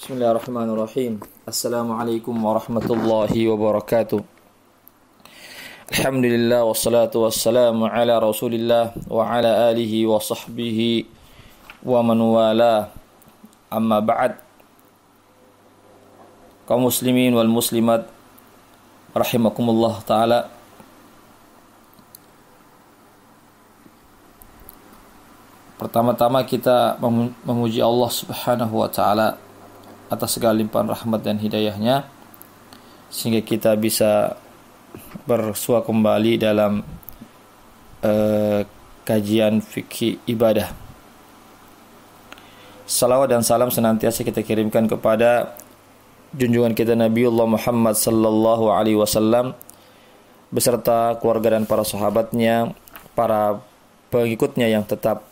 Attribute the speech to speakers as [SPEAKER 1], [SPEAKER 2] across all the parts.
[SPEAKER 1] Bismillahirrahmanirrahim. Assalamualaikum warahmatullahi wabarakatuh. Alhamdulillah wassalatu wassalamu ala Rasulillah wa ala alihi wa sahbihi wa man wala. Amma ba'd. Kaum muslimin wal muslimat rahimakumullah taala. Pertama-tama kita memuji Allah Subhanahu wa taala atas segala limpahan rahmat dan hidayahnya, sehingga kita bisa bersua kembali dalam kajian fikih ibadah. Salawat dan salam senantiasa kita kirimkan kepada junjungan kita Nabiullah Muhammad sallallahu alaihi wasallam beserta keluarga dan para sahabatnya, para pengikutnya yang tetap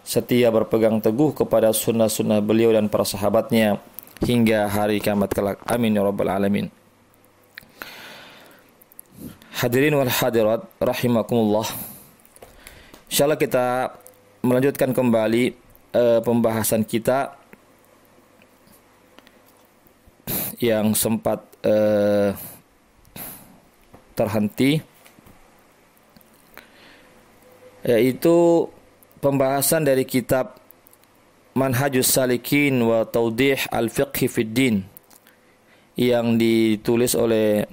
[SPEAKER 1] setia berpegang teguh kepada sunnah-sunnah beliau dan para sahabatnya hingga hari kiamat kelak. Amin ya rabbal alamin. Hadirin wal hadirat rahimakumullah. Insyaallah kita melanjutkan kembali pembahasan kita yang sempat terhenti, yaitu pembahasan dari kitab Manhajus Salikin wa Tawdih Al-Fiqhi Fid Din yang ditulis oleh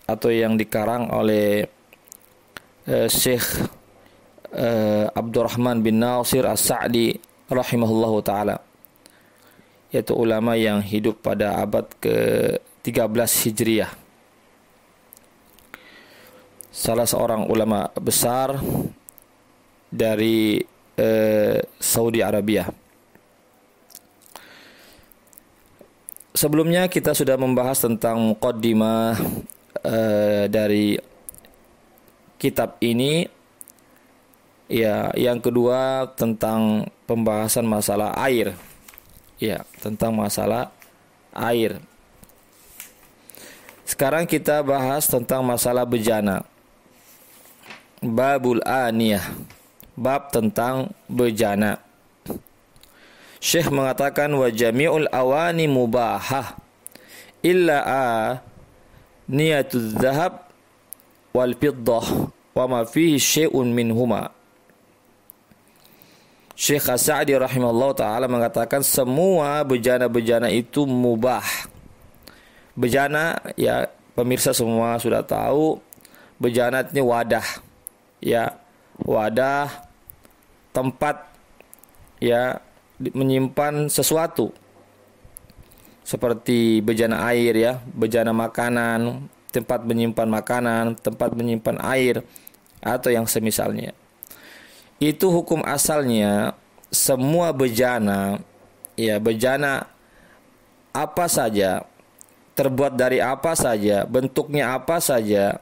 [SPEAKER 1] atau yang dikarang oleh Syekh Abdurrahman bin Nasir As-Sa'di rahimahullahu taala, yaitu ulama yang hidup pada abad ke-13 Hijriah. Salah seorang ulama besar dari Saudi Arabia. Sebelumnya kita sudah membahas tentang muqaddimah dari kitab ini. Ya, yang kedua tentang pembahasan masalah air. Ya, tentang masalah air. Sekarang kita bahas tentang masalah bejana. Babul aniyah. Bab tentang bejana. Syekh mengatakan wa jami'ul awani mubahah illa niyatul zahab wal fiddah wa ma fihi syai'un minhuma. Syekh As-Sa'di rahimahullah ta'ala mengatakan semua bejana-bejana itu mubah. Bejana, ya pemirsa semua sudah tahu, bejana ini wadah. Ya, wadah, tempat, ya, menyimpan sesuatu seperti bejana air, ya, bejana makanan, tempat menyimpan makanan, tempat menyimpan air atau yang semisalnya. Itu hukum asalnya semua bejana, ya, bejana apa saja, terbuat dari apa saja, bentuknya apa saja,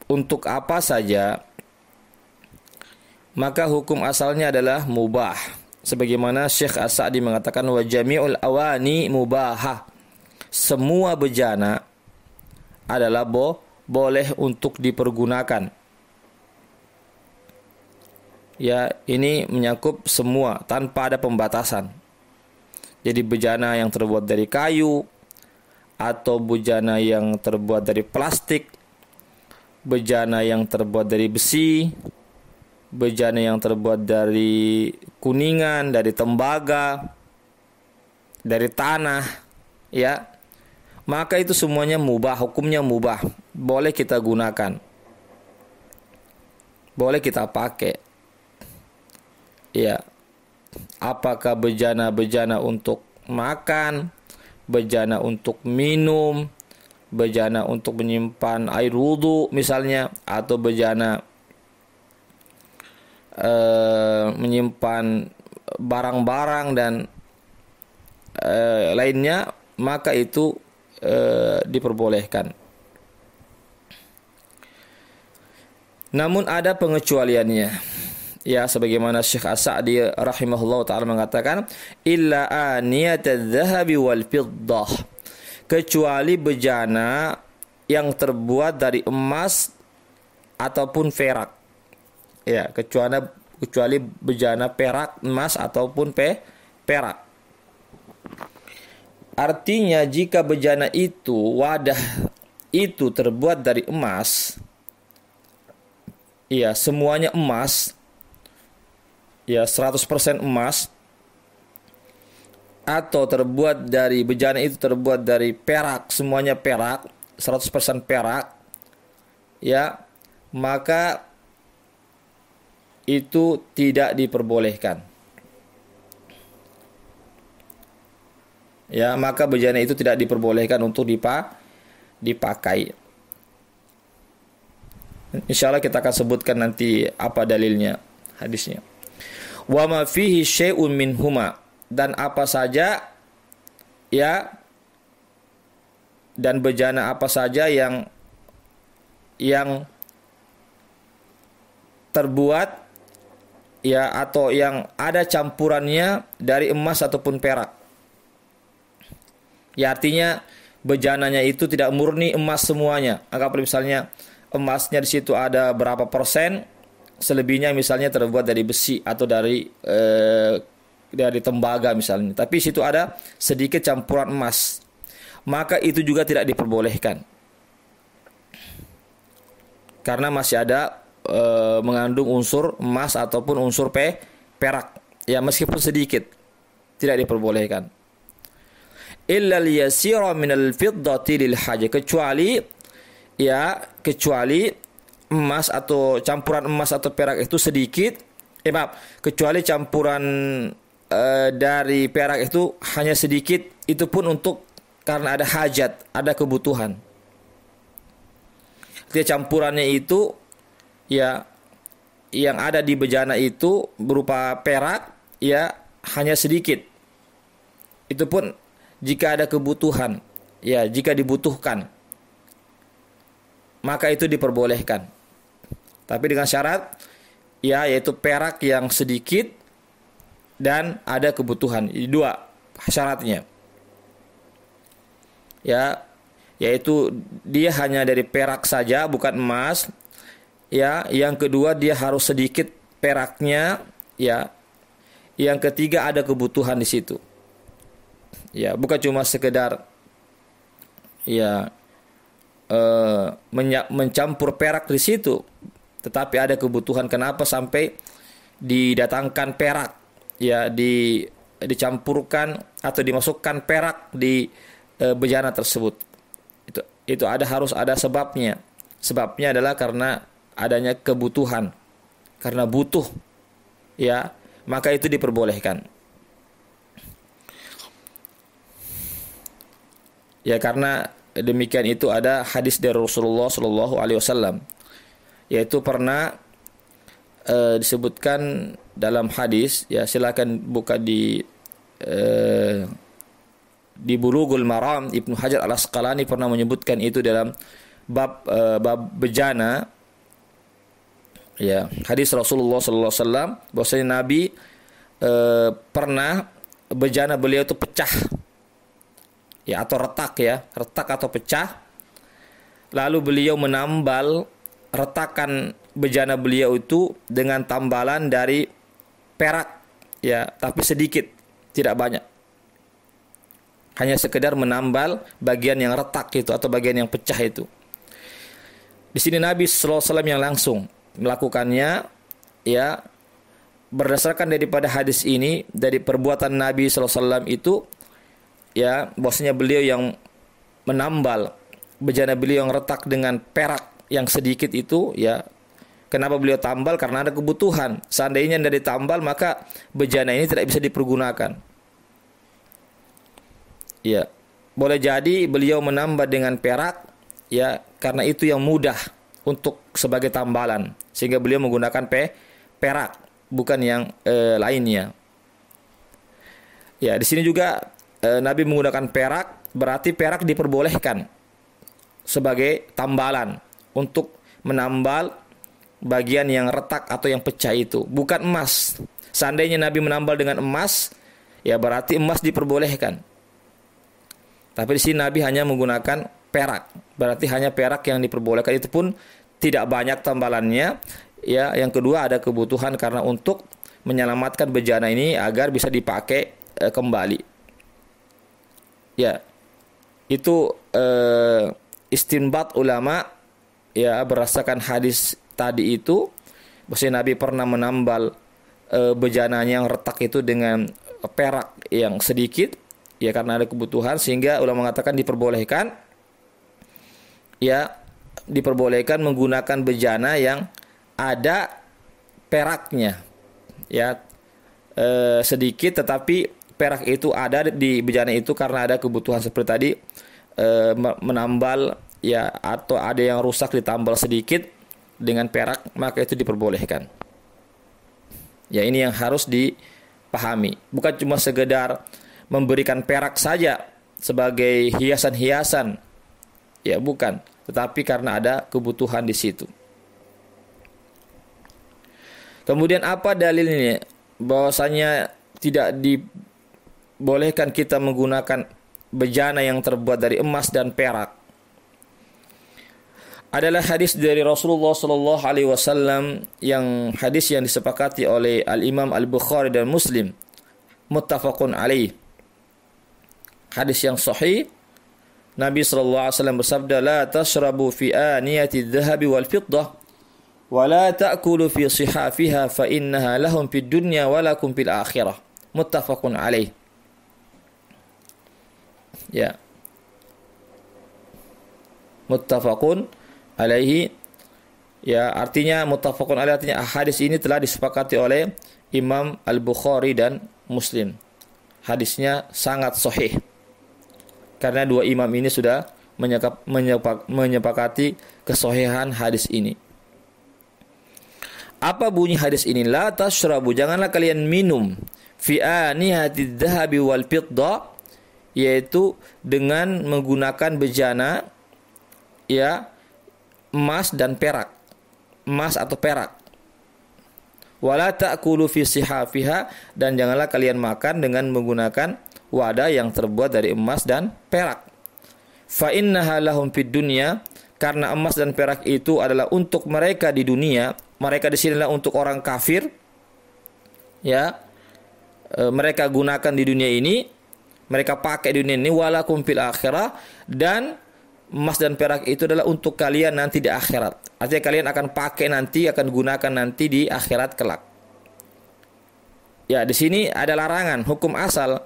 [SPEAKER 1] untuk apa saja, maka hukum asalnya adalah mubah. Sebagaimana Syekh As-Sa'di mengatakan wa jami'ul awani mubahah. Semua bejana adalah boleh untuk dipergunakan. Ya, ini menyakup semua tanpa ada pembatasan. Jadi bejana yang terbuat dari kayu atau bejana yang terbuat dari plastik, bejana yang terbuat dari besi, bejana yang terbuat dari kuningan, dari tembaga, dari tanah, ya, maka itu semuanya mubah, hukumnya mubah, boleh kita gunakan, boleh kita pakai, ya. Apakah bejana-bejana untuk makan, bejana untuk minum, bejana untuk menyimpan air wudhu misalnya, atau bejana menyimpan barang-barang dan lainnya, maka itu diperbolehkan. Namun ada pengecualiannya, ya, sebagaimana Syekh As-Sa'di rahimahullah ta'ala mengatakan illa aniyatadz zahabi wal fiddah, kecuali bejana yang terbuat dari emas ataupun perak. Ya, kecuali bejana perak, emas ataupun perak. Artinya jika bejana itu, wadah itu terbuat dari emas, ya semuanya emas, ya 100% emas, atau terbuat dari bejana itu terbuat dari perak, semuanya perak, 100% perak, ya, maka itu tidak diperbolehkan. Ya, maka bejana itu tidak diperbolehkan untuk dipakai. Insya Allah kita akan sebutkan nanti apa dalilnya, hadisnya. Wa ma fihi syai'un minhuma, dan apa saja, ya, dan bejana apa saja yang terbuat, ya, atau yang ada campurannya dari emas ataupun perak. Ya, artinya bejananya itu tidak murni emas semuanya. Anggaplah misalnya emasnya di situ ada berapa persen, selebihnya misalnya terbuat dari besi atau dari tembaga misalnya. Tapi di situ ada sedikit campuran emas, maka itu juga tidak diperbolehkan. Karena masih ada mengandung unsur emas ataupun unsur perak. Ya, meskipun sedikit tidak diperbolehkan. Illa liyasira minal fiddati lil haja, kecuali emas atau campuran emas atau perak itu sedikit, kecuali campuran dari perak itu hanya sedikit, itu pun untuk karena ada hajat, ada kebutuhan. Jadi campurannya itu, ya, yang ada di bejana itu berupa perak, ya, hanya sedikit. Itu pun jika ada kebutuhan, ya, jika dibutuhkan, maka itu diperbolehkan. Tapi dengan syarat, ya, yaitu perak yang sedikit dan ada kebutuhan. Ini dua syaratnya. Ya, yaitu dia hanya dari perak saja, bukan emas. Ya, yang kedua dia harus sedikit peraknya, ya. Yang ketiga ada kebutuhan di situ. Ya, bukan cuma sekedar, ya, mencampur perak di situ, tetapi ada kebutuhan. Kenapa sampai didatangkan perak, ya, dicampurkan atau dimasukkan perak di bejana tersebut? Itu harus ada sebabnya. Sebabnya adalah karena adanya kebutuhan, karena butuh, ya, maka itu diperbolehkan. Ya, karena demikian itu ada hadis dari Rasulullah Shallallahu Alaihi Wasallam, yaitu pernah disebutkan dalam hadis, ya, silakan buka di Bulughul Maram, Ibnu Hajar Al Asqalani pernah menyebutkan itu dalam bab bejana. Ya, hadis Rasulullah Sallallahu Alaihi Wasallam bahwasanya Nabi pernah bejana beliau itu pecah, ya, atau retak atau pecah. Lalu beliau menambal retakan bejana beliau itu dengan tambalan dari perak, ya, tapi sedikit, tidak banyak. Hanya sekedar menambal bagian yang retak itu atau bagian yang pecah itu. Di sini Nabi sallallahu alaihi wasallam yang langsung melakukannya, ya, berdasarkan daripada hadis ini, dari perbuatan Nabi sallallahu alaihi wasallam itu, ya, bahwasanya beliau yang menambal bejana beliau yang retak dengan perak yang sedikit itu, ya. Kenapa beliau tambal? Karena ada kebutuhan. Seandainya tidak ditambal, maka bejana ini tidak bisa dipergunakan. Ya, boleh jadi beliau menambah dengan perak, ya, karena itu yang mudah untuk sebagai tambalan, sehingga beliau menggunakan perak, bukan yang lainnya. Ya, di sini juga Nabi menggunakan perak, berarti perak diperbolehkan sebagai tambalan untuk menambal bagian yang retak atau yang pecah itu, bukan emas. Seandainya Nabi menambal dengan emas, ya berarti emas diperbolehkan. Tapi di sini Nabi hanya menggunakan perak, berarti hanya perak yang diperbolehkan, itu pun tidak banyak tambalannya. Ya, yang kedua ada kebutuhan karena untuk menyelamatkan bejana ini agar bisa dipakai kembali. Ya, itu istinbat ulama ya berdasarkan hadis tadi itu, bahwa Nabi pernah menambal bejananya yang retak itu dengan perak yang sedikit ya karena ada kebutuhan, sehingga ulama mengatakan diperbolehkan menggunakan bejana yang ada peraknya ya, sedikit tetapi perak itu ada di bejana itu karena ada kebutuhan seperti tadi, menambal ya, atau ada yang rusak ditambal sedikit dengan perak, maka itu diperbolehkan. Ya, ini yang harus dipahami. Bukan cuma sekedar memberikan perak saja sebagai hiasan-hiasan. Ya, bukan. Tetapi karena ada kebutuhan di situ. Kemudian apa dalilnya? Bahwasanya tidak dibolehkan kita menggunakan bejana yang terbuat dari emas dan perak. Adalah hadis dari Rasulullah sallallahu alaihi wasallam, yang hadis yang disepakati oleh Al-Imam Al-Bukhari dan Muslim, muttafaqun alaih. Hadis yang sahih, Nabi sallallahu alaihi wasallam bersabda, "La tashrabu fi aniyati adh-dhahabi wal fiddah wa la ta'kulu fi sihafiha fa innaha lahum fid dunya wa lakum fil akhirah." Muttafaqun alaih. Ya. Muttafaqun alaihi, ya artinya muttafaqun alaihi artinya hadis ini telah disepakati oleh Imam Al-Bukhari dan Muslim. Hadisnya sangat sahih karena dua imam ini sudah menyepakati kesahihan hadis ini. Apa bunyi hadis ini? La tashrabu, janganlah kalian minum, fi anihati dhahabi wal fiddah, yaitu dengan menggunakan bejana ya emas dan perak, emas atau perak. Wala ta'kulu fi sihafiha, dan janganlah kalian makan dengan menggunakan wadah yang terbuat dari emas dan perak. Fa innaha lahum fid dunya, karena emas dan perak itu adalah untuk mereka di dunia. Mereka di sini adalah untuk orang kafir. Ya. Mereka gunakan di dunia ini, mereka pakai di dunia ini, walakum fil akhirah, dan emas dan perak itu adalah untuk kalian nanti di akhirat. Artinya kalian akan pakai nanti, akan gunakan nanti di akhirat kelak. Ya, di sini ada larangan, hukum asal,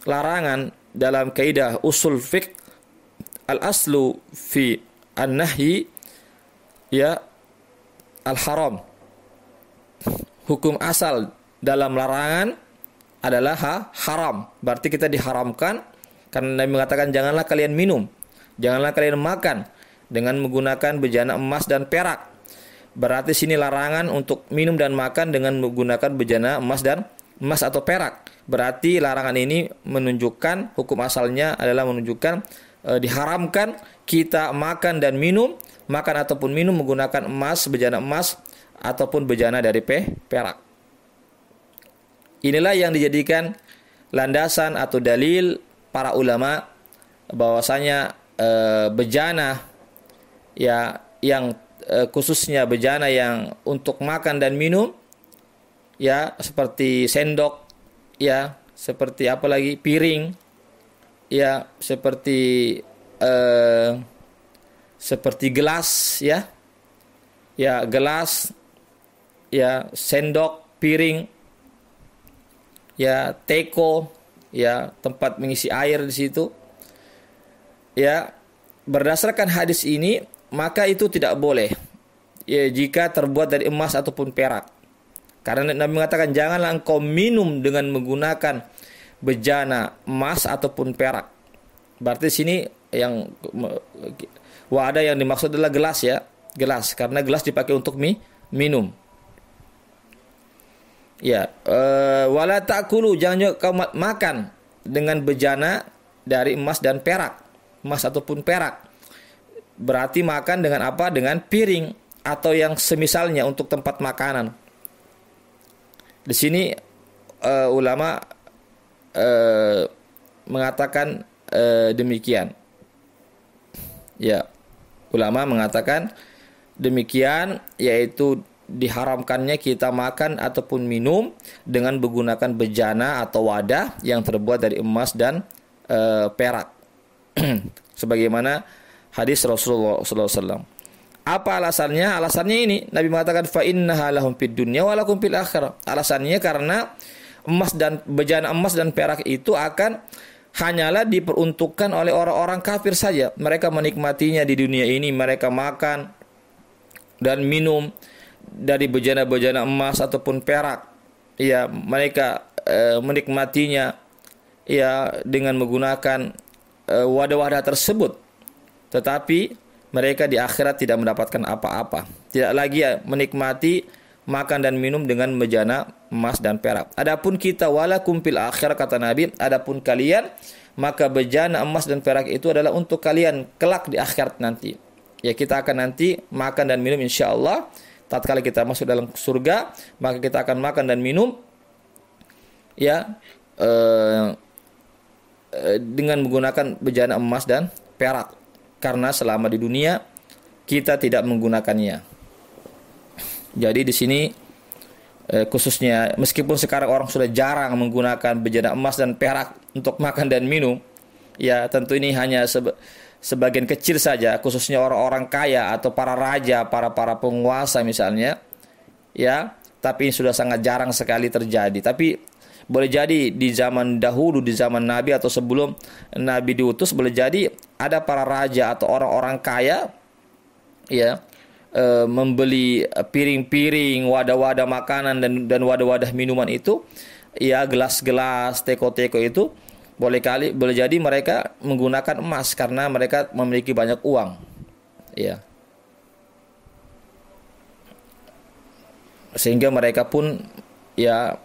[SPEAKER 1] larangan dalam kaidah usul fiqh, al-aslu fi an-nahyi ya al-haram. Hukum asal dalam larangan adalah haram. Berarti kita diharamkan karena Nabi mengatakan janganlah kalian minum, janganlah kalian makan dengan menggunakan bejana emas dan perak. Berarti sini larangan untuk minum dan makan dengan menggunakan bejana emas atau perak. Berarti larangan ini menunjukkan, hukum asalnya adalah menunjukkan diharamkan kita makan dan minum, makan ataupun minum menggunakan emas, bejana emas ataupun bejana dari perak. Inilah yang dijadikan landasan atau dalil para ulama bahwasanya bejana ya yang khususnya bejana yang untuk makan dan minum ya, seperti sendok ya, seperti apa lagi, piring ya, seperti gelas ya, gelas ya, sendok, piring ya, teko ya, tempat mengisi air di situ. Ya, berdasarkan hadis ini maka itu tidak boleh ya jika terbuat dari emas ataupun perak. Karena Nabi mengatakan janganlah engkau minum dengan menggunakan bejana emas ataupun perak. Berarti sini yang wadah yang dimaksud adalah gelas ya, gelas, karena gelas dipakai untuk minum. Ya, wala ta'kulu, jangan kau makan dengan bejana dari emas dan perak. Emas ataupun perak. Berarti makan dengan apa? Dengan piring atau yang semisalnya untuk tempat makanan. Di sini ulama mengatakan demikian. Ya, ulama mengatakan demikian, yaitu diharamkannya kita makan ataupun minum dengan menggunakan bejana atau wadah yang terbuat dari emas dan perak. Sebagaimana hadis Rasulullah SAW. Apa alasannya? Alasannya ini Nabi mengatakan fa innaha lahum fid dunya wa lakum fil akhirah. Alasannya karena bejana emas dan perak itu akan hanyalah diperuntukkan oleh orang-orang kafir saja. Mereka menikmatinya di dunia ini, mereka makan dan minum dari bejana-bejana emas ataupun perak. Ya, mereka menikmatinya ya dengan menggunakan wadah-wadah tersebut. Tetapi mereka di akhirat tidak mendapatkan apa-apa. Tidak lagi menikmati makan dan minum dengan bejana emas dan perak. Adapun kita walakum fil akhirah, kata Nabi, adapun kalian maka bejana emas dan perak itu adalah untuk kalian kelak di akhirat nanti. Ya, kita akan nanti makan dan minum insyaallah. Tatkala kita masuk dalam surga, maka kita akan makan dan minum ya dengan menggunakan bejana emas dan perak. Karena selama di dunia kita tidak menggunakannya. Jadi di sini khususnya meskipun sekarang orang sudah jarang menggunakan bejana emas dan perak untuk makan dan minum, ya tentu ini hanya sebagian kecil saja, khususnya orang-orang kaya atau para raja, para penguasa misalnya, ya. Tapi ini sudah sangat jarang sekali terjadi. Tapi boleh jadi di zaman dahulu, di zaman Nabi atau sebelum Nabi diutus, boleh jadi ada para raja atau orang-orang kaya, ya, membeli piring-piring, wadah-wadah makanan dan wadah-wadah minuman itu, ya gelas-gelas, teko-teko itu boleh jadi mereka menggunakan emas karena mereka memiliki banyak uang, ya. Sehingga mereka pun ya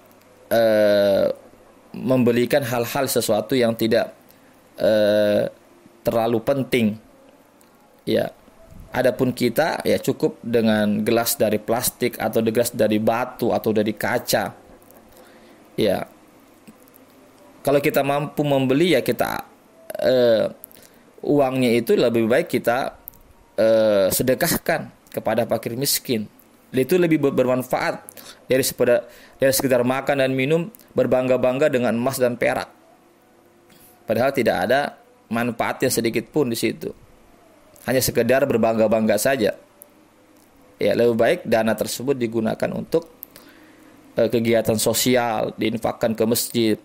[SPEAKER 1] membelikan hal-hal sesuatu yang tidak terlalu penting, ya. Adapun kita ya cukup dengan gelas dari plastik atau gelas dari batu atau dari kaca. Ya. Kalau kita mampu membeli ya kita uangnya itu lebih baik kita sedekahkan kepada fakir miskin. Itu lebih bermanfaat dari sekedar makan dan minum berbangga-bangga dengan emas dan perak. Padahal tidak ada manfaatnya sedikit pun di situ. Hanya sekedar berbangga-bangga saja. Ya, lebih baik dana tersebut digunakan untuk kegiatan sosial, diinfakkan ke masjid,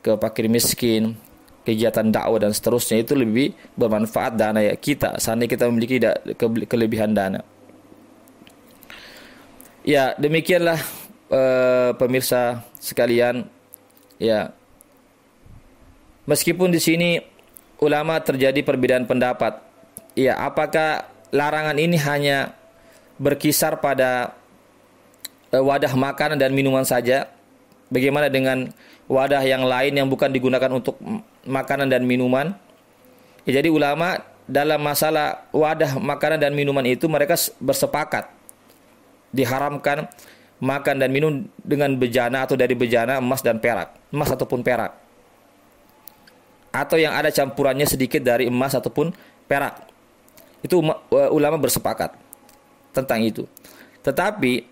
[SPEAKER 1] ke fakir miskin, kegiatan dakwah dan seterusnya. Itu lebih bermanfaat dana ya kita, seandainya kita memiliki kelebihan dana. Ya, demikianlah pemirsa sekalian. Ya, meskipun di sini ulama terjadi perbedaan pendapat. Ya, apakah larangan ini hanya berkisar pada wadah makanan dan minuman saja? Bagaimana dengan wadah yang lain yang bukan digunakan untuk makanan dan minuman? Ya, jadi ulama dalam masalah wadah makanan dan minuman itu mereka bersepakat diharamkan makan dan minum dengan bejana atau dari bejana emas dan perak, emas ataupun perak, atau yang ada campurannya sedikit dari emas ataupun perak. Itu ulama bersepakat tentang itu. Tetapi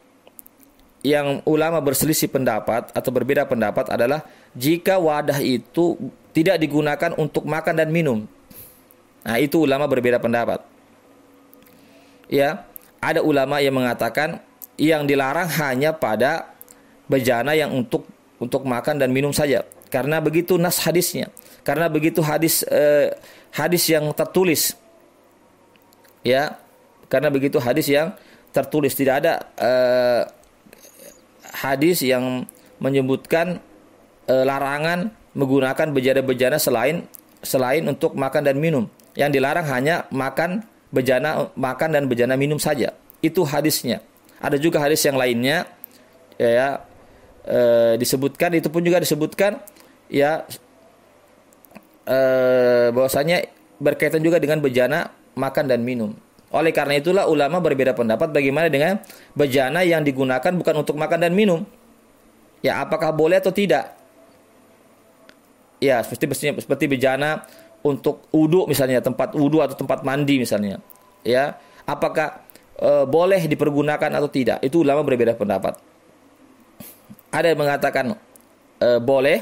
[SPEAKER 1] yang ulama berselisih pendapat atau berbeda pendapat adalah jika wadah itu tidak digunakan untuk makan dan minum. Nah, itu ulama berbeda pendapat. Ya, ada ulama yang mengatakan yang dilarang hanya pada bejana yang untuk makan dan minum saja. Karena begitu nas hadisnya. Karena begitu hadis yang tertulis. Ya, karena begitu hadis yang tertulis, tidak ada hadis yang menyebutkan larangan menggunakan bejana-bejana selain untuk makan dan minum. Yang dilarang hanya makan dan bejana minum saja. Itu hadisnya. Ada juga hadis yang lainnya ya disebutkan, itu pun juga disebutkan ya bahwasanya berkaitan juga dengan bejana makan dan minum. Oleh karena itulah ulama berbeda pendapat bagaimana dengan bejana yang digunakan bukan untuk makan dan minum. Ya, apakah boleh atau tidak? Ya, seperti bejana untuk wudu misalnya, tempat wudu atau tempat mandi misalnya. Ya, apakah boleh dipergunakan atau tidak? Itu ulama berbeda pendapat. Ada yang mengatakan boleh,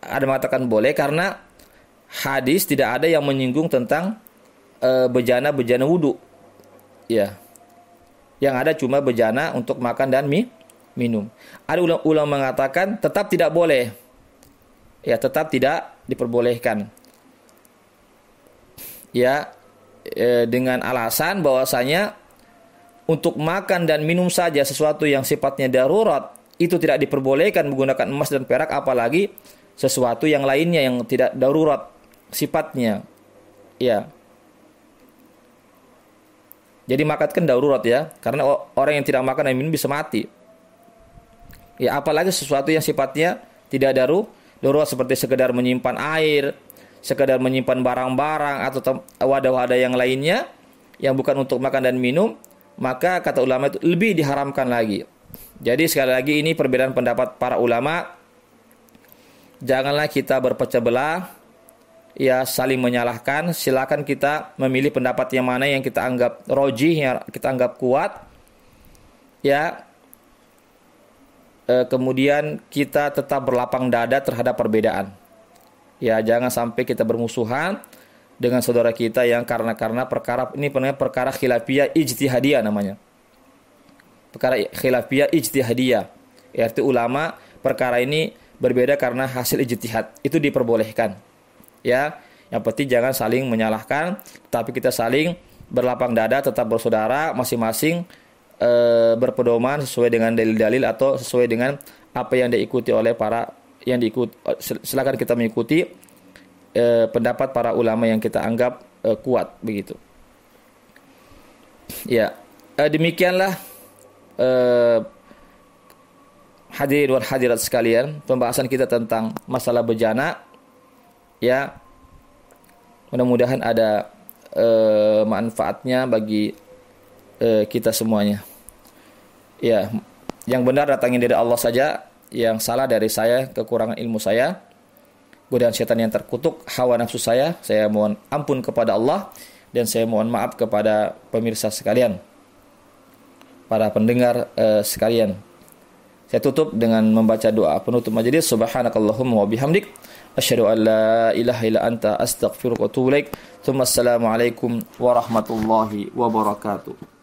[SPEAKER 1] ada yang mengatakan boleh karena hadis tidak ada yang menyinggung tentang bejana-bejana wudu. Ya. Yang ada cuma bejana untuk makan dan minum. Ada ulama mengatakan tetap tidak boleh. Ya, tetap tidak diperbolehkan. Ya, dengan alasan bahwasanya untuk makan dan minum saja sesuatu yang sifatnya darurat itu tidak diperbolehkan menggunakan emas dan perak, apalagi sesuatu yang lainnya yang tidak darurat sifatnya. Ya. Jadi makan kan darurat ya, karena orang yang tidak makan dan minum bisa mati. Ya, apalagi sesuatu yang sifatnya tidak darurat seperti sekedar menyimpan air, sekedar menyimpan barang-barang atau wadah-wadah yang lainnya yang bukan untuk makan dan minum, maka kata ulama itu lebih diharamkan lagi. Jadi sekali lagi ini perbedaan pendapat para ulama. Janganlah kita berpecah belah, ya saling menyalahkan. Silakan kita memilih pendapat yang mana yang kita anggap rojih, yang kita anggap kuat. Ya. Kemudian kita tetap berlapang dada terhadap perbedaan. Ya, jangan sampai kita bermusuhan dengan saudara kita yang karena perkara ini perkara khilafiyah ijtihadiyah namanya. Perkara khilafiyah ijtihadiyah. Arti ulama perkara ini berbeda karena hasil ijtihad. Itu diperbolehkan. Ya, yang penting jangan saling menyalahkan, tapi kita saling berlapang dada, tetap bersaudara, masing-masing berpedoman sesuai dengan dalil-dalil atau sesuai dengan apa yang diikuti oleh para yang diikuti. Silakan kita mengikuti pendapat para ulama yang kita anggap kuat begitu. Ya, demikianlah hadirin dan hadirat sekalian pembahasan kita tentang masalah bejana. Ya, mudah-mudahan ada manfaatnya bagi kita semuanya. Ya, yang benar datangnya dari Allah saja, yang salah dari saya, kekurangan ilmu saya, godaan setan yang terkutuk, hawa nafsu saya mohon ampun kepada Allah, dan saya mohon maaf kepada pemirsa sekalian, para pendengar sekalian. Saya tutup dengan membaca doa penutup majelis. Subhanakallahumma wa bihamdik, asyhadu an la ilaha illa anta, astaghfiruka wa atubu ilaik. Assalamualaikum warahmatullahi wabarakatuh.